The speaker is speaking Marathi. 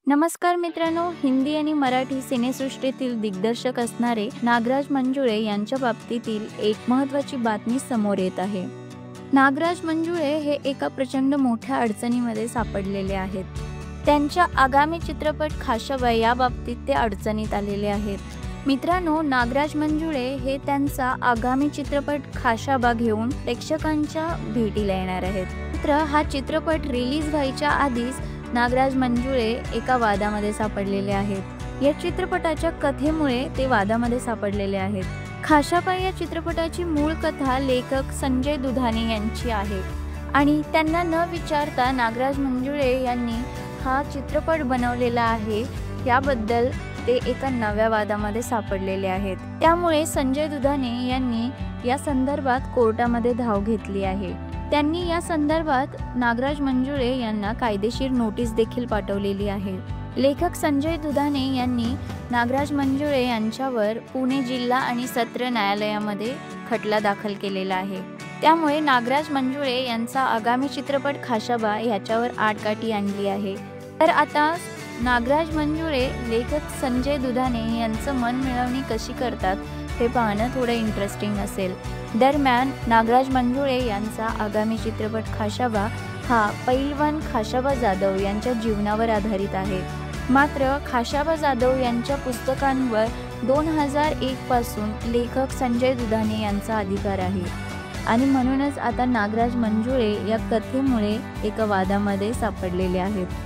नमस्कार मित्रांनो, हिंदी आणि मराठी सिनेसृष्टीतील दिग्दर्शक असणारे नागराज मंजुळे यांच्या बाबतीतील एक महत्त्वाची बातमी समोर येत आहे। नागराज मंजुळे हे एका प्रचंड मोठ्या अडचणीमध्ये सापडलेले आहेत। त्यांच्या आगामी चित्रपट खाशाबा या बाबतीत ते अडचणीत आलेले आहेत। मित्रांनो, नागराज मंजुळे हे त्यांचा आगामी चित्रपट खाशाबा घेऊन प्रेक्षकांच्या भेटीला येणार आहेत। मित्र, हा चित्रपट रिलीज व्हायच्या आधीच नागराज मंजुळे एका वादामध्ये सापडलेले आहेत। या चित्रपटाच्या कथेमुळे ते वादामध्ये सापडलेले आहेत। खाशाबा या चित्रपटाची मूळ कथा लेखक संजय दुधाणे यांची आहे आणि त्यांना न विचारता नागराज मंजुळे यांनी हा चित्रपट बनवलेला आहे। याबद्दल ते एका नव्या वादामध्ये सापडलेले आहेत। त्यामुळे संजय दुधाणे यांनी या संदर्भात कोर्टामध्ये धाव घेतली आहे। त्यांनी या संदर्भात नागराज मंजुळे यांना कायदेशीर नोटीस देखील पाठवलेली आहे। लेखक संजय दुधाणे यांनी नागराज मंजुळे यांच्यावर पुणे जिल्हा आणि सत्र न्यायालयामध्ये खटला दाखल केलेला आहे। त्यामुळे नागराज मंजुळे यांचा आगामी चित्रपट खाशाबा याच्यावर आडकाठी आणली आहे। तर आता नागराज मंजुळे लेखक संजय दुधाणे यांचं मनमिळवणी कशी करतात हे पाहणं थोडं इंटरेस्टिंग असेल। दरम्यान नागराज मंजुळे यांचा आगामी चित्रपट खाशाबा हा पैलवान खाशाबा जाधव यांच्या जीवनावर आधारित आहे। मात्र खाशाबा जाधव यांच्या पुस्तकांवर 2001 पासून लेखक संजय दुधाणे यांचा अधिकार आहे आणि म्हणूनच आता नागराज मंजुळे या कथेमुळे एका वादामध्ये सापडलेले आहेत।